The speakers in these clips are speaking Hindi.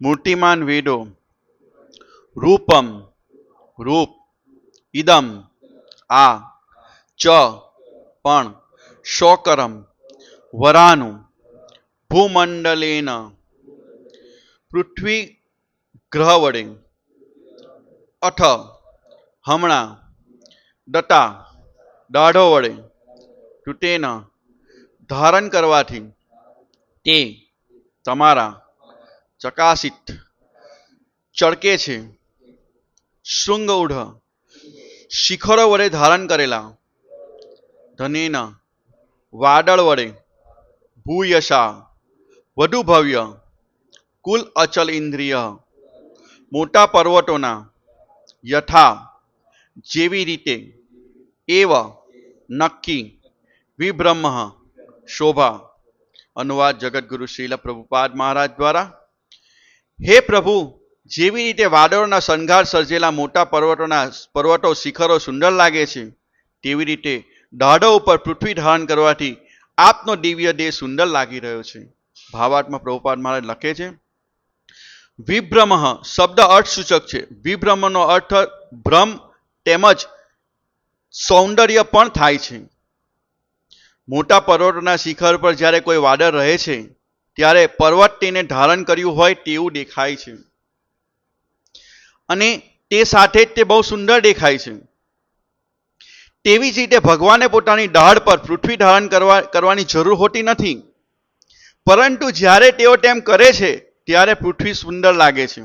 મૂર્તિમાન વેદો, રૂપમ રૂપ, ઇદમ આ, ચ પણ, શોકરમ વરાનુ, ભૂમંડલેન પૃથ્વી ગ્રહ વડે, અઠ હમણાં, દતા દાઢો વડે, તૂટેન ધારણ કરવાથી, તે તમારા, ચકાશિત ચળકે છે, શૃંગ ઉઢ શિખરો વડે ધારણ કરેલા, ધનેન વાદળ વડે, ભૂયશા વધુ ભવ્ય, કુલ અચલ ઇન્દ્રિય મોટા પર્વતોના, યથા જેવી રીતે, એવ નક્કી, વિબ્રહ્મ શોભા. અનુવાદ જગતગુરુ શ્રીલ પ્રભુપાદ મહારાજ દ્વારા. હે પ્રભુ, જેવી રીતે વાદળોના શણગાર સર્જેલા મોટા પર્વતો શિખરો સુંદર લાગે છે, તેવી રીતે દાઢો ઉપર પૃથ્વી ધારણ કરવાથી આપનો દિવ્ય દેહ સુંદર લાગી રહ્યો છે. ભાવાર્થમાં પ્રભુપાદ મહારાજ લખે છે, વિભ્રમ શબ્દ અર્થ સૂચક છે. વિભ્રમનો અર્થ ભ્રમ તેમજ સૌંદર્ય પણ થાય છે. મોટા પર્વતોના શિખર પર જ્યારે કોઈ વાદળ રહે છે, ત્યારે પર્વત તેને ધારણ કર્યું હોય તેવું દેખાય છે અને તે સાથે જ તે બહુ સુંદર દેખાય છે. તેવી જ રીતે ભગવાને પોતાની દાઢ પર પૃથ્વી ધારણ કરવાની જરૂર હોતી નથી, પરંતુ જ્યારે તેઓ તેમ કરે છે ત્યારે પૃથ્વી સુંદર લાગે છે.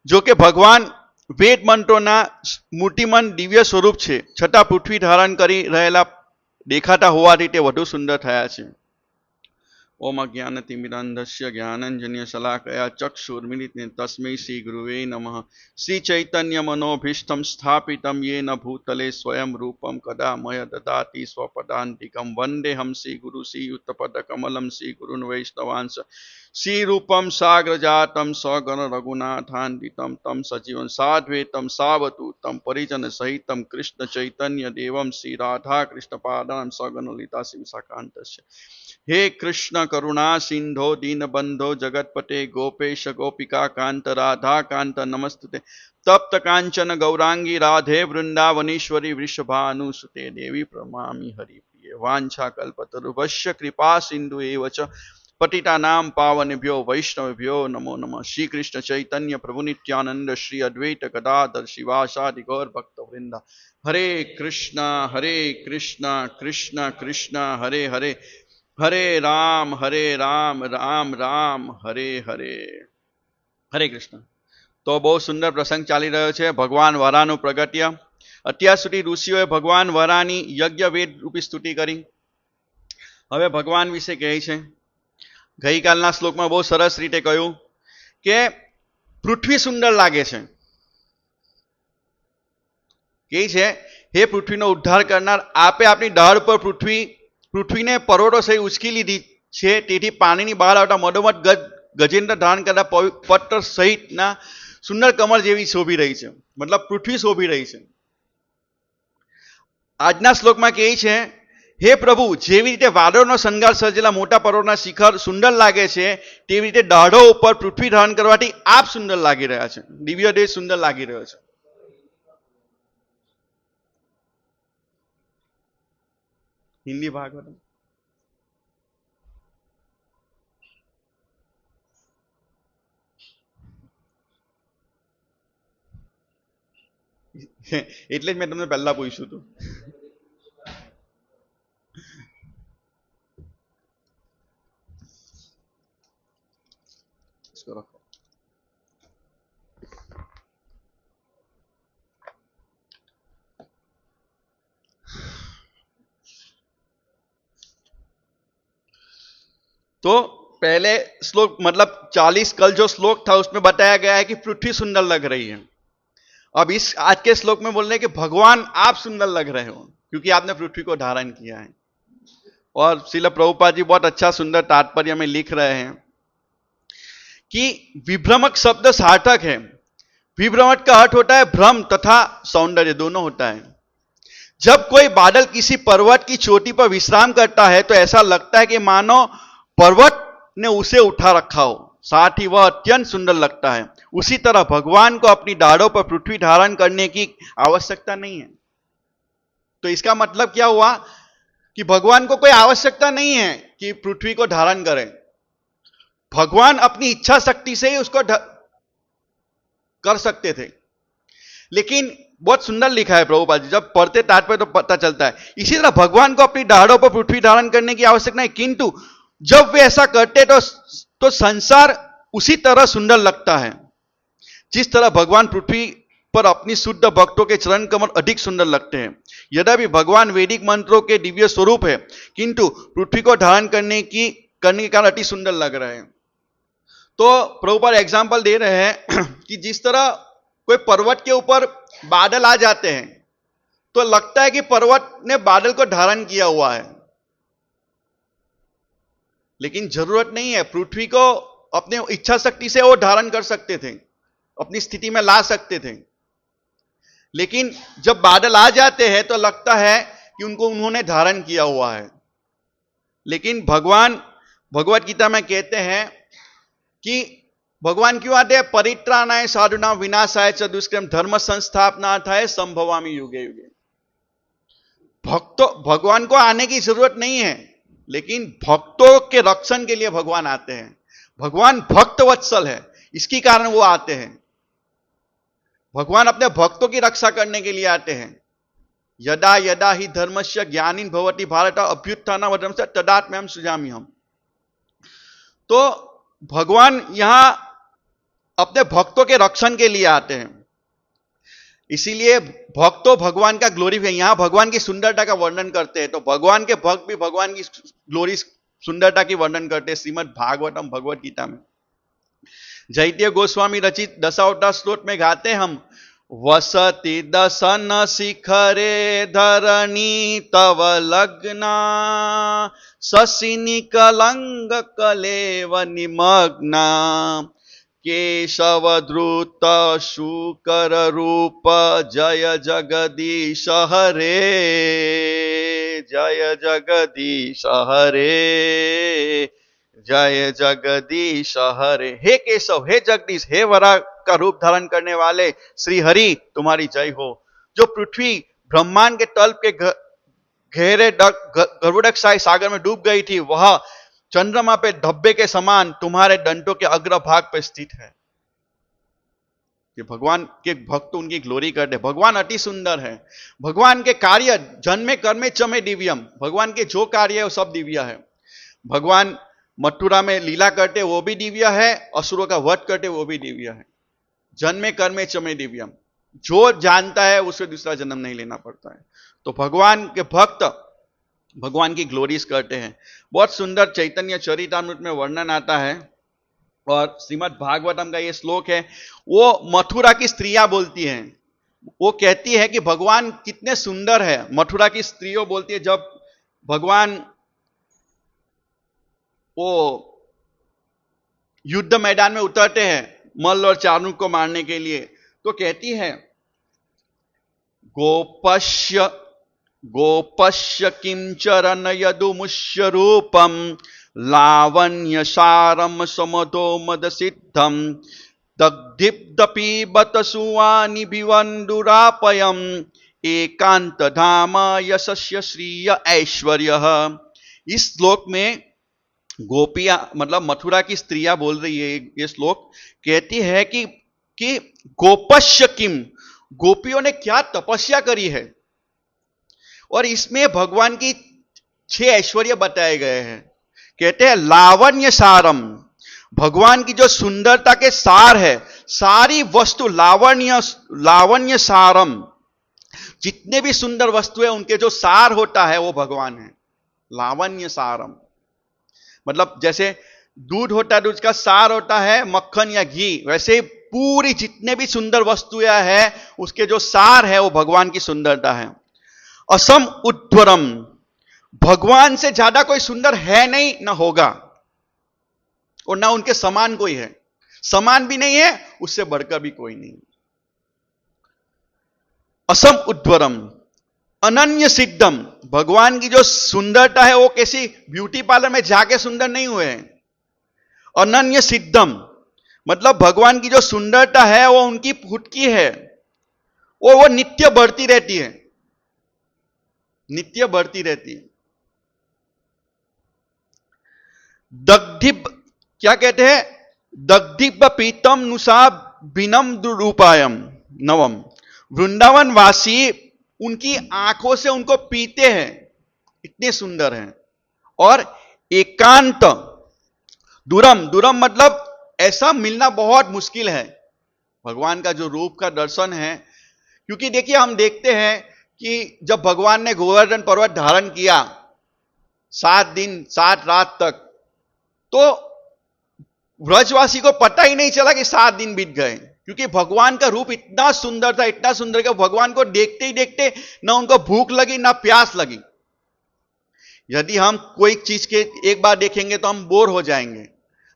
જો કે ભગવાન વેદ મંત્રોના મૂર્તિમાન દિવ્ય સ્વરૂપ છે, છતાં પૃથ્વી ધારણ કરી રહેલા દેખાતા હોવાથી તે વધુ સુંદર થયા છે. ઓમ અજ્ઞાનતિમિરાંધસ્ય જ્ઞાનાંજન્ય શલાકયા ચક્ષુર્મિલિતં તસ્મૈ શ્રી ગુરુવે નમઃ. શ્રી ચૈતન્ય મનોભીષ્ટં સ્થાપિતં યેન ભૂતલે સ્વયં રૂપં કદા મય દદાતિ સ્વપદાન્તિકં. વંદેહં શ્રી ગુરુ શ્રીયુતપદકમલં શ્રી ગુરુન વૈષ્ણવાંશ. શ્રી રૂપમ સાગ્રજાતમ સગણ રઘુનાથાન્વિતમ તમ સજીવન સાદ્વૈતમ સાવધૂતમ પરિજન સહિતમ કૃષ્ણ ચૈતન્ય દેવમ શ્રી રાધા કૃષ્ણ પાદાન સગણ લલિતા શ્રી વિશાખાંતસ્ય. હે કૃષ્ણ કરુણા સિંધો દીનબંધો જગતપતે ગોપેશ ગોપિકા કાંત રાધા કાંત નમસ્તુતે. તપ્ત કાંચન ગૌરાંગી રાધે વૃંદાવનેશ્વરી વૃષભાનુસુતે. દેવી પ્રમામી હરિપ્રિય. વાંછા કલ્પતરુભ્ય કૃપા સિંધુ એવ ચ પતિતાનામ પાવનેભ્યો વૈષ્ણવેભ્યો નમો નમઃ. શ્રી કૃષ્ણ ચૈતન્ય પ્રભુ નિત્યાનંદ શ્રી અદ્વૈત ગદાધર શિવાસાદિ ગૌર ભક્ત વૃંદ. હરે કૃષ્ણ કૃષ્ણ કૃષ્ણ હરે હરે, હરે રામ રામ રામ હરે હરે. હરે કૃષ્ણ. તો બહુ સુંદર પ્રસંગ ચાલી રહ્યો છે, ભગવાન વરાનું પ્રગટ્ય. અત્યાર સુધી ઋષિઓએ ભગવાન વરાની યજ્ઞ વેદ રૂપી સ્તુતિ કરી. હવે ભગવાન વિશે કહે છે. ગઈકાલના શ્લોકમાં બહુ સરસ રીતે કહ્યું કે પૃથ્વી સુંદર લાગે છે. કે છે, હે પૃથ્વીનો ઉદ્ધાર કરનાર, આપે આપની દાઢ પર પૃથ્વીને પર્વતો સહિત ઉચકી લીધી છે, તેથી પાણીની બહાર આવતા મધોમધ ગજેન્દ્ર ધારણ કરતા પત્ર સહિતના સુંદર કમળ જેવી શોભી રહી છે. મતલબ પૃથ્વી શોભી રહી છે. આજના શ્લોકમાં કહે છે, હે પ્રભુ, જેવી રીતે વાદળનો શણગાર સર્જેલા મોટા પર્વતના શિખર સુંદર લાગે છે, તેવી રીતે દાઢો ઉપર પૃથ્વી ધારણ કરવાથી આપ સુંદર લાગી રહ્યા છે. દિવ્ય દેહ સુંદર લાગી રહ્યો છે. हिंदी भागवत એટલે જ મેં તમને પહેલા પૂછ્યું હતું. तो पहले श्लोक मतलब 40 कल जो श्लोक था उसमें बताया गया है कि पृथ्वी सुंदर लग रही है. अब इस आज के श्लोक में बोल रहे हैं कि भगवान आप सुंदर लग रहे हो क्योंकि आपने पृथ्वी को धारण किया है. और श्रील प्रभुपाद जी बहुत अच्छा सुंदर तात्पर्य में लिख रहे हैं कि विभ्रमक शब्द सार्थक है. विभ्रमक का अर्थ होता है भ्रम तथा सौंदर्य, दोनों होता है. जब कोई बादल किसी पर्वत की चोटी पर विश्राम करता है तो ऐसा लगता है कि मानो पर्वत ने उसे उठा रखा हो. साथ ही वह अत्यंत सुंदर लगता है। उसी तरह भगवान को अपनी दाढ़ों पर पृथ्वी धारण करने की आवश्यकता नहीं है। तो इसका मतलब क्या हुआ कि भगवान को कोई आवश्यकता नहीं है कि पृथ्वी को धारण करें। भगवान अपनी इच्छा शक्ति से ही उसको कर सकते थे। लेकिन बहुत सुंदर लिखा है प्रभुपाद जी, जब पढ़ते तात्पर्य तो पता चलता है। इसी तरह भगवान को अपनी दाढ़ों पर पृथ्वी धारण करने की आवश्यकता नहीं, किंतु जब वे ऐसा करते तो संसार उसी तरह सुंदर लगता है जिस तरह भगवान पृथ्वी पर अपनी शुद्ध भक्तों के चरण कमल अधिक सुंदर लगते हैं। यद्यपि भगवान वैदिक मंत्रों के दिव्य स्वरूप है, किंतु पृथ्वी को धारण करने के कारण अति सुंदर लग रहे हैं। तो प्रभुपाद एग्जाम्पल दे रहे हैं कि जिस तरह कोई पर्वत के ऊपर बादल आ जाते हैं तो लगता है कि पर्वत ने बादल को धारण किया हुआ है, लेकिन जरूरत नहीं है। पृथ्वी को अपने इच्छा शक्ति से वो धारण कर सकते थे, अपनी स्थिति में ला सकते थे। लेकिन जब बादल आ जाते हैं तो लगता है कि उन्होंने धारण किया हुआ है। लेकिन भगवान भगवत गीता में कहते हैं कि भगवान क्यों आते हैं? परित्राणाय साधुनां विनाशाय च दुष्कृतम् धर्म संस्थापनार्थाय संभवामि युगे युगे। भगवान को आने की जरूरत नहीं है, लेकिन भक्तों के रक्षण के लिए भगवान आते हैं। भगवान भक्त वत्सल है, इसके कारण वो आते हैं। भगवान अपने भक्तों की रक्षा करने के लिए आते हैं। यदा यदा ही धर्मस्य ज्ञानिन भवति भारत अभ्युत्थानम् अधर्मस्य तदात्म्यहं सृजामि हम। तो भगवान यहां अपने भक्तों के रक्षण के लिए आते हैं। इसीलिए भक्तों भगवान का ग्लोरी है। यहां भगवान की सुंदरता का वर्णन करते हैं, तो भगवान के भक्त भी भगवान की ग्लोरी सुंदरता की वर्णन करते हैं श्रीमद् भागवतम भगवत गीता में। जैत्य गोस्वामी रचित दशावतार श्लोक में गाते हम, वसति दशन शिखरे धरणी तव लग्ना शशिनी कलंग कलेव निमग्ना केशव द्रुत शुकर रूप जय जगदीश हरे जय जगदीश हरे जय जगदीश हरे। हे केशव, हे जगदीश, हे वरा का रूप धारण करने वाले श्री हरि तुम्हारी जय हो। जो पृथ्वी ब्रह्मांड के तल के गहरे गर्भोदकशाही सागर में डूब गई थी, वह चंद्रमा पे धब्बे के समान तुम्हारे दंडों के अग्रभाग पर स्थित है। कि भगवान के भक्त उनकी ग्लोरी करते। भगवान अति सुंदर है। भगवान के कार्य जन्मे कर्मे चमे दिव्यम। भगवान के जो कार्य है वो सब दिव्य है। भगवान मथुरा में लीला करते वो भी दिव्य है, असुरों का वध करते वो भी दिव्य है। जन्मे कर्मे चमे दिव्यम। जो जानता है उसे दूसरा जन्म नहीं लेना पड़ता है। तो भगवान के भक्त भगवान की ग्लोरीज करते हैं। बहुत सुंदर चैतन्य चरितामृत में वर्णन आता है, और श्रीमद् भागवतम का ये श्लोक है। वो मथुरा की स्त्रियां बोलती हैं, वो कहती है कि भगवान कितने सुंदर है। मथुरा की स्त्रियों बोलती है, जब भगवान वो युद्ध मैदान में उतरते हैं मल्ल और चाणूक को मारने के लिए, तो कहती है, गोपश्य गोपश्य किंचरन यदुमुष्य रूपम लावण्य सारम समदो मद सिद्धम दग्धिप्दपि बत सुवानि भिवंदुरापयम एकांत धाम यशस्य श्रीय ऐश्वर्य। इस श्लोक में गोपियां मतलब मथुरा की स्त्रियां बोल रही है। ये श्लोक कहती है कि गोपश्य किम, गोपियों ने क्या तपस्या करी है। और इसमें भगवान की 6 ऐश्वर्य बताए गए हैं। कहते हैं लावण्य सारम, भगवान की जो सुंदरता के सार है, सारी वस्तु लावण्य सारम, जितने भी सुंदर वस्तु है उनके जो सार होता है वो भगवान है। लावण्य सारम मतलब जैसे दूध होता है, दूध का सार होता है मक्खन या घी, वैसे ही पूरी जितने भी सुंदर वस्तुएं हैं उसके जो सार है वो भगवान की सुंदरता है। असम उद्वरम, भगवान से ज्यादा कोई सुंदर है नहीं, ना होगा, और ना उनके समान कोई है। समान भी नहीं है, उससे बढ़कर भी कोई नहीं। असम उद्वरम अनन्य सिद्धम, भगवान की जो सुंदरता है वो किसी ब्यूटी पार्लर में जाके सुंदर नहीं हुए हैं। अनन्य सिद्धम, मतलब भगवान की जो सुंदरता है वो उनकी खुद की है, वो नित्य बढ़ती रहती है, नित्य बढ़ती रहती है। दग्धिब, क्या कहते हैं, दग्धिब पीतम नुषा बिनम रूपायम नवम, वृंदावन वासी उनकी आंखों से उनको पीते हैं, इतने सुंदर हैं। और एकांत दूरम, दूरम मतलब ऐसा मिलना बहुत मुश्किल है भगवान का जो रूप का दर्शन है। क्योंकि देखिए हम देखते हैं कि जब भगवान ने गोवर्धन पर्वत धारण किया 7 दिन 7 रात तक, तो व्रजवासी को पता ही नहीं चला कि 7 दिन बीत गए, क्योंकि भगवान का रूप इतना सुंदर था, इतना सुंदर कि भगवान को देखते ही देखते ना उनको भूख लगी ना प्यास लगी। यदि हम कोई चीज के एक बार देखेंगे तो हम बोर हो जाएंगे,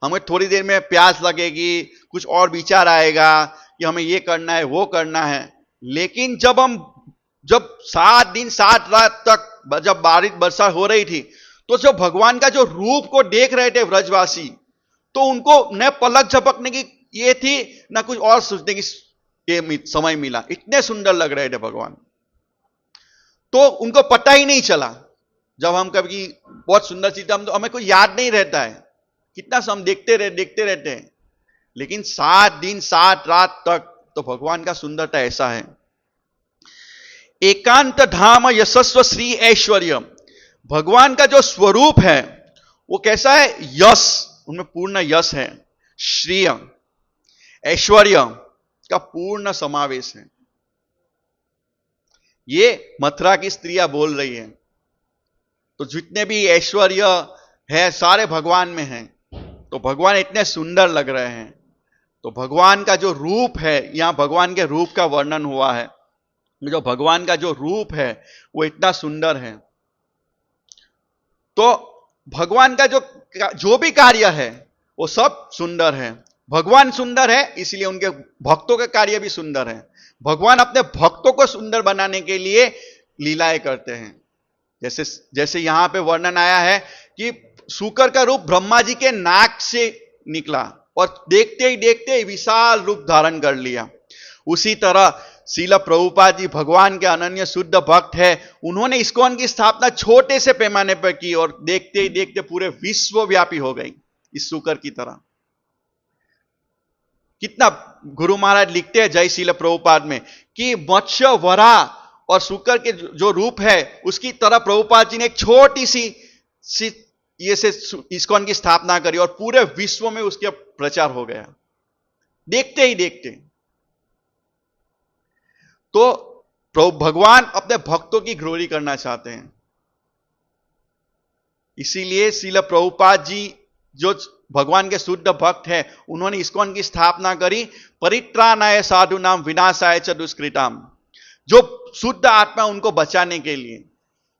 हमें थोड़ी देर में प्यास लगेगी, कुछ और विचार आएगा कि हमें ये करना है वो करना है। लेकिन जब 7 दिन 7 रात तक जब बारिश वर्षा हो रही थी, तो जब भगवान का जो रूप को देख रहे थे व्रजवासी, तो उनको न पलक झपकने की ये थी न कुछ और सोचने की समय मिला, इतने सुंदर लग रहे थे भगवान। तो उनको पता ही नहीं चला, जब हम कभी बहुत सुंदर चीज हम तो हमें कोई याद नहीं रहता है, कितना हम देखते रहते हैं। लेकिन 7 दिन 7 रात तक तो भगवान का सुंदरता ऐसा है। एकांत धाम यशस्व श्री ऐश्वर्य, भगवान का जो स्वरूप है वो कैसा है, यश, उनमें पूर्ण यश है, श्रेय ऐश्वर्य का पूर्ण समावेश है। ये मथुरा की स्त्रियां बोल रही हैं, तो जितने भी ऐश्वर्य है सारे भगवान में हैं। तो भगवान इतने सुंदर लग रहे हैं, तो भगवान का जो रूप है, यहां भगवान के रूप का वर्णन हुआ है, जो भगवान का जो रूप है वो इतना सुंदर है। तो भगवान का जो भी कार्य है वो सब सुंदर है। भगवान सुंदर है इसलिए उनके भक्तों के कार्य भी सुंदर है। भगवान अपने भक्तों को सुंदर बनाने के लिए लीलाएं करते हैं। जैसे यहां पे वर्णन आया है कि शूकर का रूप ब्रह्मा जी के नाक से निकला और देखते ही देखते विशाल रूप धारण कर लिया। उसी तरह श्रील प्रभुपाद जी भगवान के अनन्य शुद्ध भक्त है, उन्होंने इस्कॉन की स्थापना छोटे से पैमाने पर की और देखते ही देखते पूरे विश्वव्यापी हो गई इस शूकर की तरह। कितना गुरु महाराज लिखते हैं जय श्रील प्रभुपाद में कि मत्स्य वरा और शूकर के जो रूप है उसकी तरह प्रभुपाद जी ने एक छोटी सी ये से इस्कॉन की स्थापना करी और पूरे विश्व में उसके प्रचार हो गया देखते ही देखते। तो भगवान अपने भक्तों की ग्लोरी करना चाहते हैं, इसीलिए श्रील प्रभुपाद जी जो भगवान के शुद्ध भक्त हैं, उन्होंने इस्कॉन की स्थापना करी। परित्राणाय साधु नाम विनाशाय च दुष्कृताम, जो शुद्ध आत्मा उनको बचाने के लिए,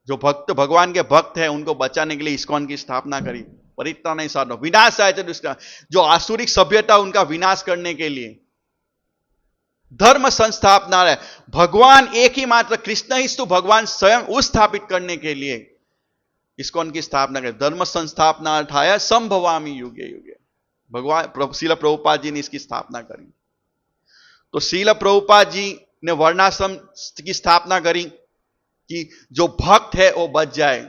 जो भक्त भगवान के भक्त हैं उनको बचाने के लिए इस्कॉन की स्थापना करी। परित्राणाय साधु विनाशाय च दुष्कृताम, जो आसुरिक सभ्यता उनका विनाश करने के लिए धर्म संस्थापना है। भगवान एक ही मात्र कृष्ण ही तो भगवान स्वयं उस स्थापित करने के लिए इस्कॉन की स्थापना करें। धर्म संस्थापना अर्थाय संभवामि युगे युगे, भगवान श्रील प्रभुपाद जी ने इसकी स्थापना करी। तो श्रील प्रभुपाद जी ने वर्णाश्रम की स्थापना करी कि जो भक्त है वो बच जाए,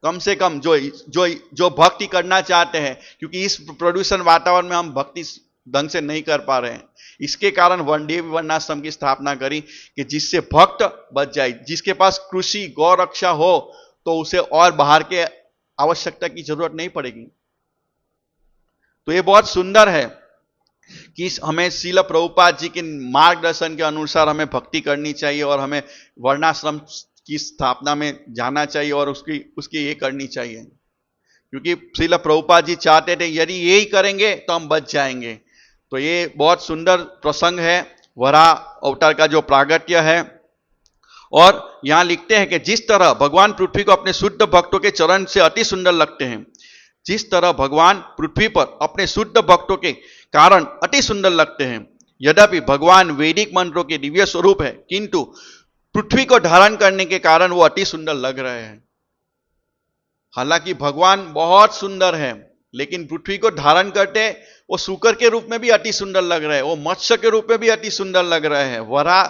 कम से कम जो भक्ति करना चाहते हैं, क्योंकि इस प्रदूषण वातावरण में हम भक्ति ढंग से नहीं कर पा रहे हैं, इसके कारण वनदेव वर्णाश्रम की स्थापना करी कि जिससे भक्त बच जाए। जिसके पास कृषि गौ रक्षा हो तो उसे और बाहर के आवश्यकता की जरूरत नहीं पड़ेगी। तो ये बहुत सुंदर है कि हमें श्रील प्रभुपाद जी के मार्गदर्शन के अनुसार हमें भक्ति करनी चाहिए और हमें वर्णाश्रम की स्थापना में जाना चाहिए और उसकी ये करनी चाहिए, क्योंकि श्रील प्रभुपाद जी चाहते थे यदि यही करेंगे तो हम बच जाएंगे। तो ये बहुत सुंदर प्रसंग है वराह अवतार का जो प्रागट्य है। और यहां लिखते हैं कि जिस तरह भगवान पृथ्वी को अपने शुद्ध भक्तों के चरण से अति सुंदर लगते हैं, जिस तरह भगवान पृथ्वी पर अपने शुद्ध भक्तों के कारण अति सुंदर लगते हैं, यद्यपि भगवान वैदिक मंत्रों के दिव्य स्वरूप है, किंतु पृथ्वी को धारण करने के कारण वो अति सुंदर लग रहे हैं। हालांकि भगवान बहुत सुंदर है, लेकिन पृथ्वी को धारण करते वो सूकर के रूप में भी अति सुंदर लग रहे हैं, वो मत्स्य के रूप में भी अति सुंदर लग रहे हैं, वरा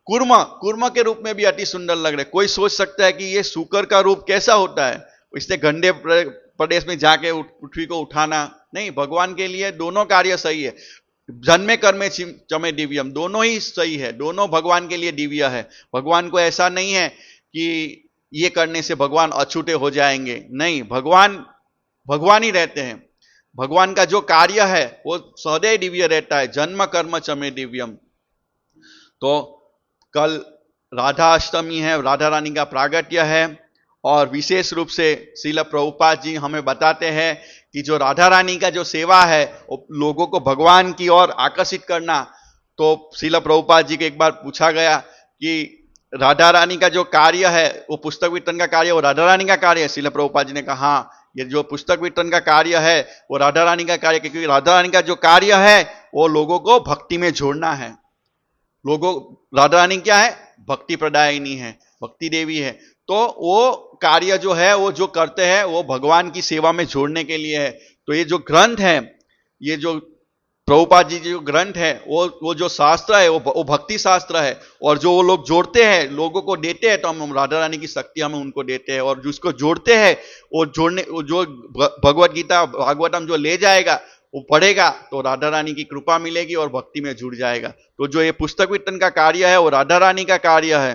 कुर्म के रूप में भी अति सुंदर लग रहे हैं। कोई सोच सकता है कि ये सूकर का रूप कैसा होता है, इससे गंदे प्रदेश में जाके पृथ्वी को उठाना नहीं। भगवान के लिए दोनों कार्य सही है। जन्मे कर्मे चमे दिव्यम, दोनों ही सही है, दोनों भगवान के लिए दिव्य है। भगवान को ऐसा नहीं है कि ये करने से भगवान अछूते हो जाएंगे, नहीं, भगवान ही रहते हैं। भगवान का जो कार्य है वो सदैव दिव्य रहता है। जन्म कर्म चमे दिव्यम। तो कल राधा अष्टमी है, राधा रानी का प्रागट्य है, और विशेष रूप से श्रील प्रभुपाद जी हमें बताते हैं कि जो राधा रानी का जो सेवा है वो लोगों को भगवान की ओर आकर्षित करना। तो श्रील प्रभुपाद जी को एक बार पूछा गया कि राधा रानी का जो कार्य है वो पुस्तक वितरण का कार्य, वो राधा रानी का कार्य है। श्रील प्रभुपाद जी ने कहा हाँ, ये जो पुस्तक वितरण का कार्य है वो राधा रानी का कार्य, क्योंकि राधा रानी का जो कार्य है वो लोगों को भक्ति में जोड़ना है। राधा रानी क्या है? भक्ति प्रदायिनी है, भक्ति देवी है। तो वो कार्य जो है वो जो करते हैं वो भगवान की सेवा में जोड़ने के लिए है। तो ये जो ग्रंथ है, ये जो प्रभुपाद जी जो ग्रंथ है वो जो शास्त्र है वो भक्ति शास्त्र है, और जो वो लोग जोड़ते हैं, लोगों को देते हैं, तो हम राधा रानी की शक्ति हम उनको देते हैं। और जिसको जोड़ते हैं वो जो भगवत गीता भागवतम जो ले जाएगा वो पढ़ेगा तो राधा रानी की कृपा मिलेगी और भक्ति में जुड़ जाएगा। तो जो ये पुस्तक वितरण का कार्य है वो राधा रानी का कार्य है,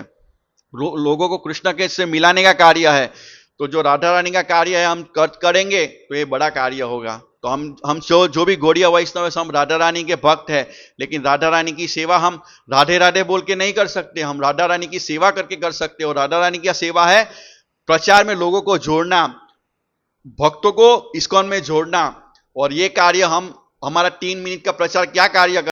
लोगों को कृष्ण के से मिलाने का कार्य है। तो जो राधा रानी का कार्य है हम करेंगे तो ये बड़ा कार्य होगा। तो हम जो भी गौड़ीय वैष्णव है हम राधा रानी के भक्त हैं, लेकिन राधा रानी की सेवा हम राधे राधे बोल के नहीं कर सकते, हम राधा रानी की सेवा करके कर सकते। और राधा रानी की सेवा है प्रचार में लोगों को जोड़ना, भक्तों को इस्कॉन में जोड़ना। और ये कार्य हमारा 3 मिनट का प्रचार क्या कार्य